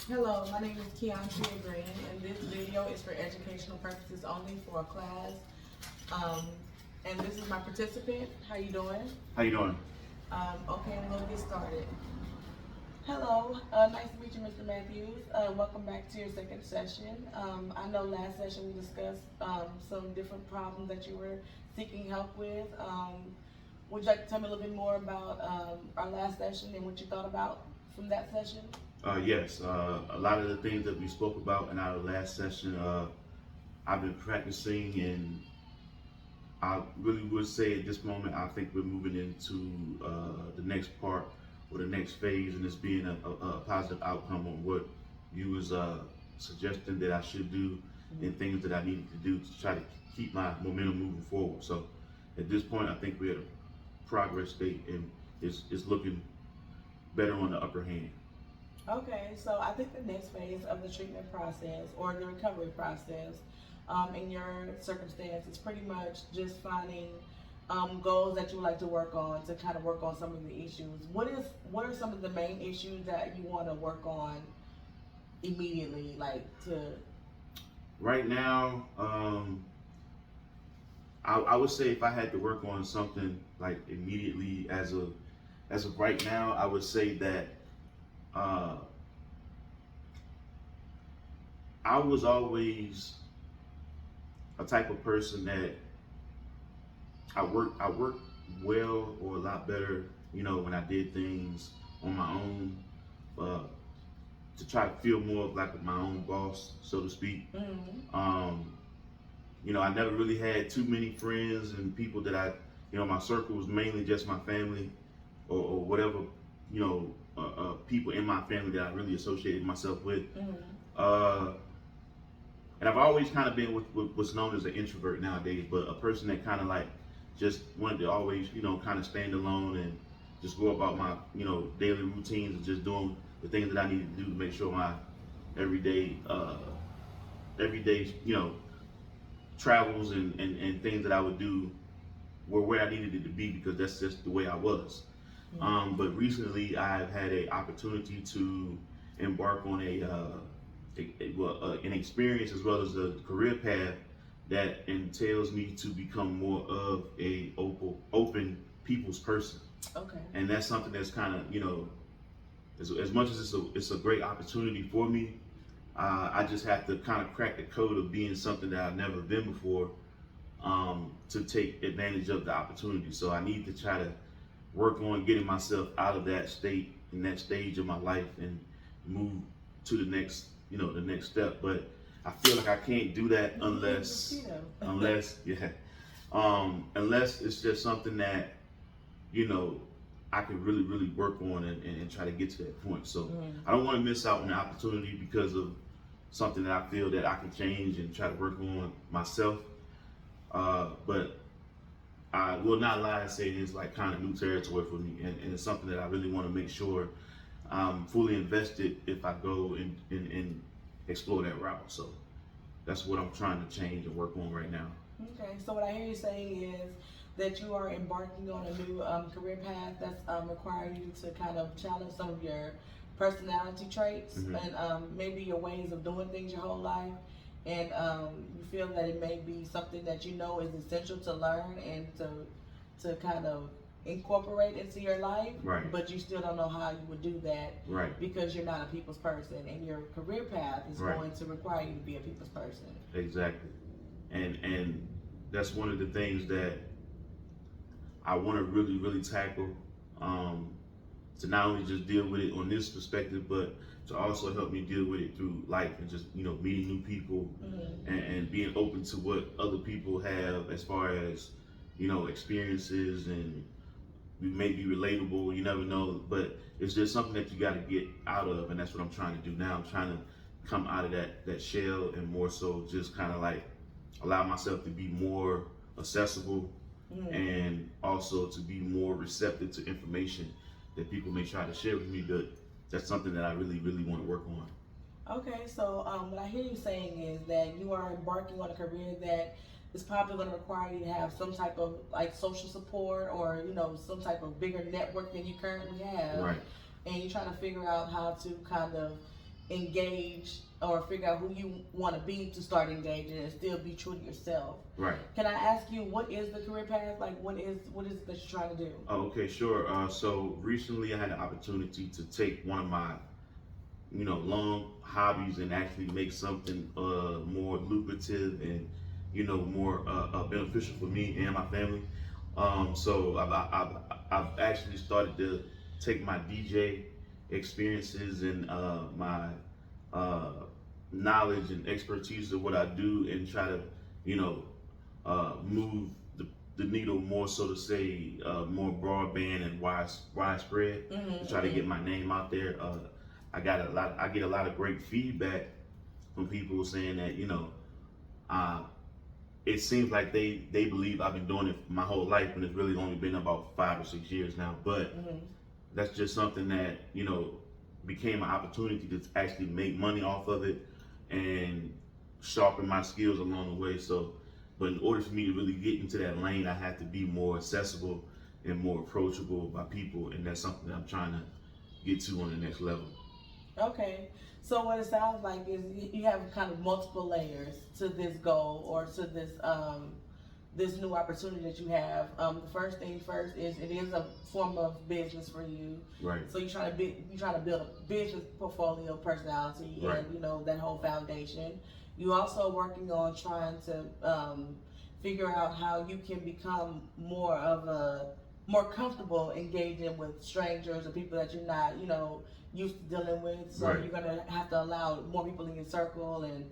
Hello, my name is Keandria Green, and this video is for educational purposes only for a class. Um, and this is my participant. How you doing? How you doing? Okay, we'll get started. Hello, nice to meet you, Mr. Matthews. Welcome back to your second session. I know last session we discussed some different problems that you were seeking help with. Would you like to tell me a little bit more about our last session and what you thought about from that session? Yes, a lot of the things that we spoke about in our last session, I've been practicing, and I really would say at this moment, I think we're moving into the next part or the next phase, and it's being a positive outcome on what you was suggesting that I should do and things that I needed to do to try to keep my momentum moving forward. So at this point, I think we're at a progress state, and it's looking better on the upper hand. Okay, so I think the next phase of the treatment process or the recovery process in your circumstance is pretty much just finding goals that you would like to work on to kind of work on some of the issues. What are some of the main issues that you want to work on immediately, like to? Right now, I would say if I had to work on something like immediately as of right now, I would say that uh, I was always a type of person that I worked well or a lot better, when I did things on my own, uh, to try to feel more of like my own boss, so to speak. Mm-hmm. I never really had too many friends and people that my circle was mainly just my family or whatever, people in my family that I really associated myself with. Mm-hmm. Uh, and I've always kind of been with what's known as an introvert nowadays, but a person that kind of like just wanted to always, kind of stand alone and just go about my, daily routines and just doing the things that I needed to do to make sure my everyday, everyday, travels and things that I would do were where I needed it to be because that's just the way I was. Mm-hmm. But recently I've had an opportunity to embark on an experience as well as a career path that entails me to become more of a open people's person. Okay. And that's something that's kind of, as much as it's a great opportunity for me, I just have to kind of crack the code of being something that I've never been before, to take advantage of the opportunity. So I need to try to work on getting myself out of that state in that stage of my life and move to the next, the next step. But I feel like I can't do that unless it's just something that, I can really, really work on and try to get to that point. So I don't want to miss out on the opportunity because of something that I feel that I can change and try to work on myself. But I will not lie and say it's like kind of new territory for me, and it's something that I really want to make sure I'm fully invested if I go and explore that route. So that's what I'm trying to change and work on right now. Okay, so what I hear you saying is that you are embarking on a new career path that's requiring you to kind of challenge some of your personality traits and maybe your ways of doing things your whole life. And you feel that it may be something that you know is essential to learn and to kind of incorporate into your life, Right. but you still don't know how you would do that, Right. because you're not a people's person, and your career path is Right. going to require you to be a people's person. Exactly. And that's one of the things that I want to really, really tackle, to not only just deal with it on this perspective, but to also help me deal with it through life and just, meeting new people and being open to what other people have as far as, experiences, and we may be relatable, you never know, but it's just something that you got to get out of, and that's what I'm trying to do now. I'm trying to come out of that shell and more so just kind of like allow myself to be more accessible and also to be more receptive to information that people may try to share with me, but that's something that I really, really want to work on. Okay, so what I hear you saying is that you are embarking on a career that is probably going to require you to have some type of like social support or some type of bigger network than you currently have. Right. And you're trying to figure out how to kind of engage or figure out who you want to be to start engaging and still be true to yourself. Right. Can I ask you, what is the career path? Like, what is it that you're trying to do? Oh, okay, sure. So recently I had the opportunity to take one of my, long hobbies and actually make something more lucrative and, more beneficial for me and my family. So I've actually started to take my DJ experiences and my knowledge and expertise of what I do and try to, move the needle more, so to say, more broadband and widespread to try to get my name out there. I get a lot of great feedback from people saying that, it seems like they believe I've been doing it my whole life, and it's really only been about 5 or 6 years now. But that's just something that, became an opportunity to actually make money off of it and sharpen my skills along the way. So, but in order for me to really get into that lane, I have to be more accessible and more approachable by people, and that's something that I'm trying to get to on the next level. Okay, so what it sounds like is you have kind of multiple layers to this goal or to this this new opportunity that you have. The first thing first is it is a form of business for you. Right. So you're trying to build a business portfolio, personality, Right. and that whole foundation. You also working on trying to figure out how you can become more comfortable engaging with strangers or people that you're not, used to dealing with. So Right. you're gonna have to allow more people in your circle, and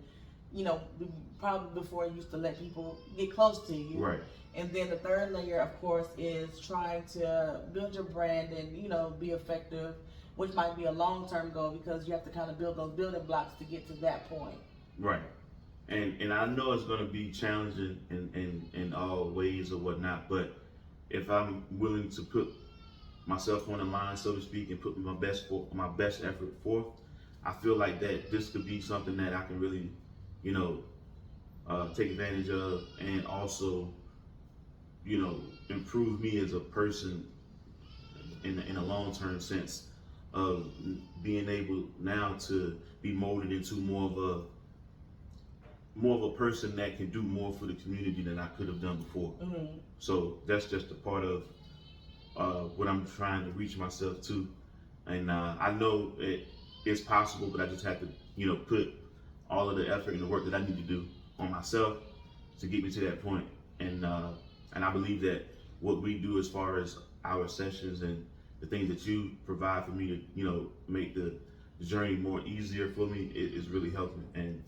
probably before you used to let people get close to you. Right. And then the third layer, of course, is trying to build your brand and be effective, which might be a long-term goal because you have to kind of build those building blocks to get to that point. Right. And I know it's going to be challenging in all ways or whatnot, but if I'm willing to put myself on the line, so to speak, and put my best effort forth, I feel like that this could be something that I can really, take advantage of, and also, improve me as a person in a long-term sense of being able now to be molded into more of a person that can do more for the community than I could have done before. Mm-hmm. So that's just a part of what I'm trying to reach myself to, and I know it's possible, but I just have to, put all of the effort and the work that I need to do on myself to get me to that point. And I believe that what we do as far as our sessions and the things that you provide for me to, make the journey more easier for me, is really helping. And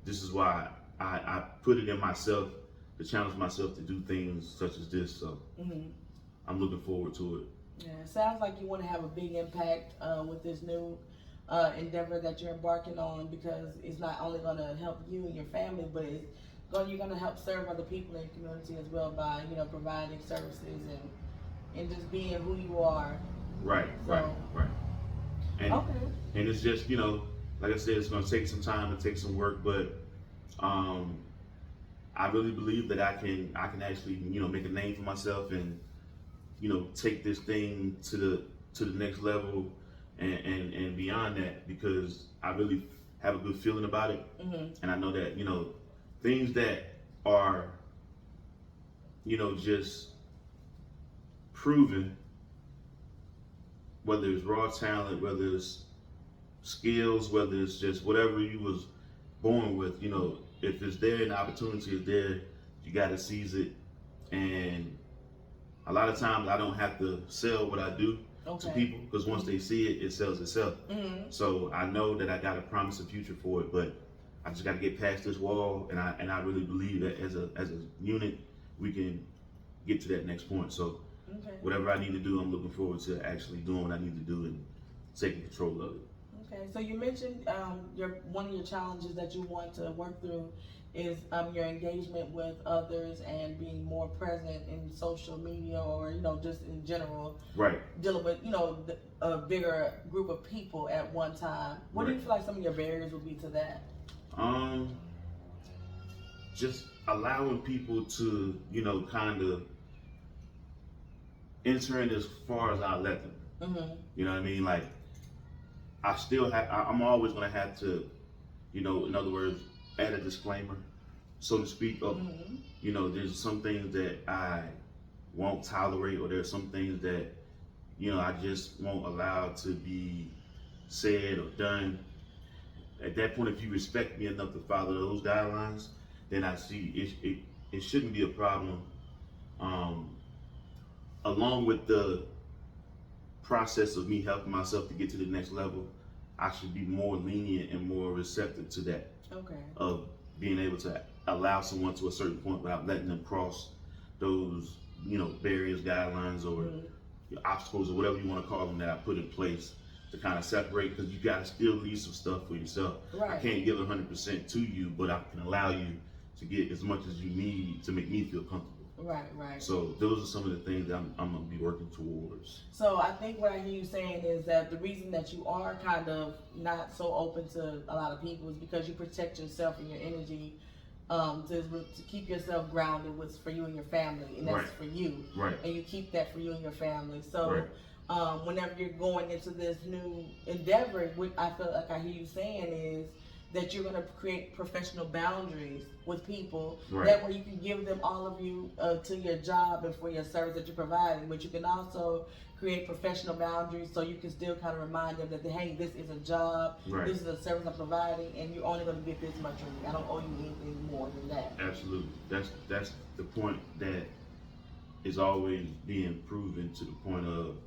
this is why I put it in myself to challenge myself to do things such as this. So I'm looking forward to it. Yeah, it sounds like you want to have a big impact with this new endeavor that you're embarking on, because it's not only going to help you and your family, but you're going to help serve other people in your community as well by providing services and just being who you are. Right. And okay. And it's just, like I said, it's going to take some time and take some work, but I really believe that I can actually make a name for myself and take this thing to the next level and beyond that, because I really have a good feeling about it. And I know that things that are just proven, whether it's raw talent, whether it's skills, whether it's just whatever you was born with, if it's there and the opportunity is there, you got to seize it. And a lot of times I don't have to sell what I do to people, because once they see it, it sells itself. So I know that I got to promise a future for it, but I just got to get past this wall, and I really believe that as a unit we can get to that next point. So whatever I need to do, I'm looking forward to actually doing what I need to do and taking control of it. Okay, so you mentioned one of your challenges that you want to work through is your engagement with others and being more present in social media, or just in general, right, dealing with a bigger group of people at one time. What do you feel like some of your barriers would be to that? Just allowing people to kind of enter in as far as I let them. You know what I mean? Like, I'm always gonna have to, in other words, add a disclaimer, so to speak, of, there's some things that I won't tolerate, or there's some things that, I just won't allow to be said or done. At that point, if you respect me enough to follow those guidelines, then I see it shouldn't be a problem. Along with the process of me helping myself to get to the next level, I should be more lenient and more receptive to that. Okay. Of being able to allow someone to a certain point without letting them cross those, barriers, guidelines, or obstacles, or whatever you want to call them, that I put in place to kind of separate, because you got to still leave some stuff for yourself. Right. I can't give 100% to you, but I can allow you to get as much as you need to make me feel comfortable. Right. So those are some of the things that I'm going to be working towards. So I think what I hear you saying is that the reason that you are kind of not so open to a lot of people is because you protect yourself and your energy, to keep yourself grounded, was for you and your family, and that's Right. for you. Right. And you keep that for you and your family. So Right. whenever you're going into this new endeavor, what I feel like I hear you saying is that you're going to create professional boundaries with people. Right. That way you can give them all of you to your job and for your service that you're providing, but you can also create professional boundaries so you can still kind of remind them that, hey, this is a job, Right. this is a service I'm providing, and you're only going to get this much from me. I don't owe you anything more than that. Absolutely. That's the point that is always being proven, to the point of,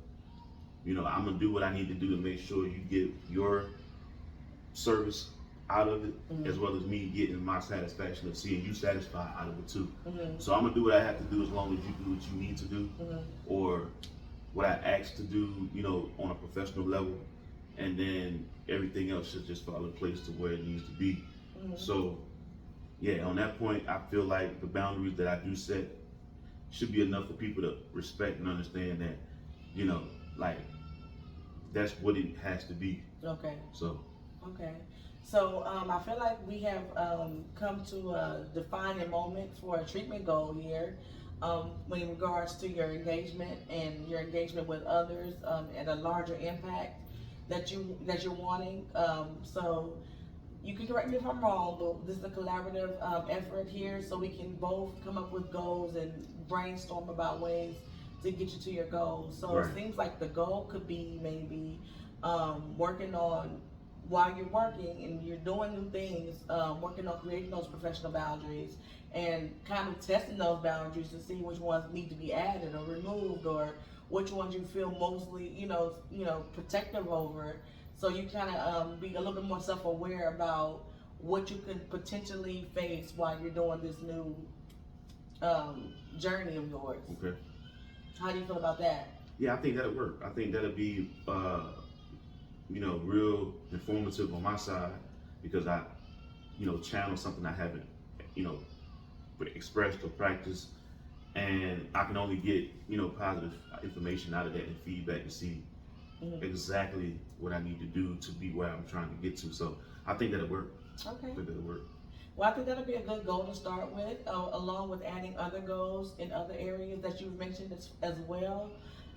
I'm going to do what I need to do to make sure you get your service out of it, as well as me getting my satisfaction of seeing you satisfied out of it too. So I'm gonna do what I have to do, as long as you do what you need to do, or what I asked to do, on a professional level, and then everything else should just fall in place to where it needs to be. So yeah, on that point, I feel like the boundaries that I do set should be enough for people to respect and understand that, like, that's what it has to be. Okay. Okay. So I feel like we have come to a defining moment for a treatment goal here, in regards to your engagement and your engagement with others, at a larger impact that you're wanting. So you can correct me if I'm wrong, but this is a collaborative effort here, so we can both come up with goals and brainstorm about ways to get you to your goals. So Right. It seems like the goal could be maybe working on, while you're working and you're doing new things, working on creating those professional boundaries and kind of testing those boundaries to see which ones need to be added or removed, or which ones you feel mostly, protective over. So you kind of be a little bit more self-aware about what you could potentially face while you're doing this new journey of yours. Okay. How do you feel about that? Yeah, I think that'll work. I think that'll be, real informative on my side, because I, channel something I haven't, expressed or practiced, and I can only get, positive information out of that and feedback to see exactly what I need to do to be where I'm trying to get to. So I think that'll work. Okay. I think that'll work. Well, I think that'll be a good goal to start with, along with adding other goals in other areas that you've mentioned as well.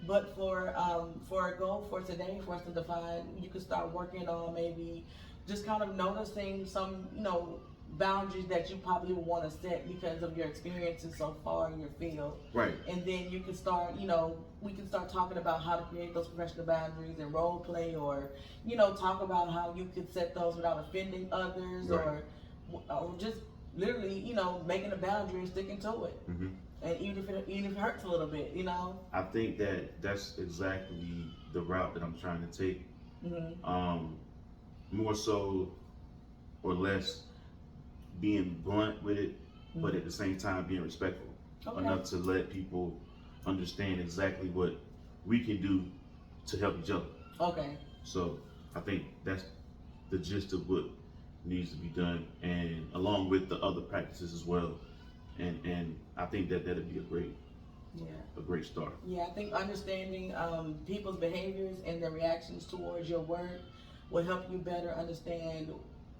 But for a goal for today, for us to define, you could start working on maybe just kind of noticing some, boundaries that you probably would want to set because of your experiences so far in your field. Right. And then you can start, we can start talking about how to create those professional boundaries and role play, or, talk about how you could set those without offending others, Right. or just literally, making a boundary and sticking to it. And even if it hurts a little bit, I think that's exactly the route that I'm trying to take. More so or less being blunt with it, but at the same time being respectful enough to let people understand exactly what we can do to help each other. Okay. So I think that's the gist of what needs to be done, and along with the other practices as well. And I think that'd be a great start. Yeah, I think understanding people's behaviors and their reactions towards your work will help you better understand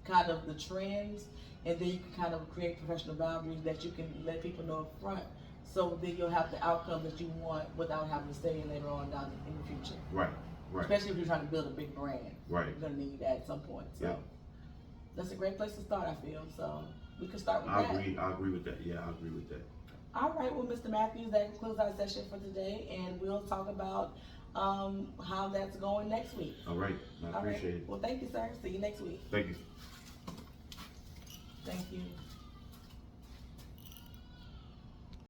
kind of the trends, and then you can kind of create professional boundaries that you can let people know up front, so then you'll have the outcome that you want without having to say it later on down in the future. Right. Right. Especially if you're trying to build a big brand. Right. You're gonna need that at some point. So Yeah. that's a great place to start, I feel. So we can start with I that. agree with that. Yeah, I agree with that. All right, well, Mr. Matthews, that concludes our session for today, and we'll talk about how that's going next week. All right. I appreciate it. Well, thank you, sir. See you next week. Thank you.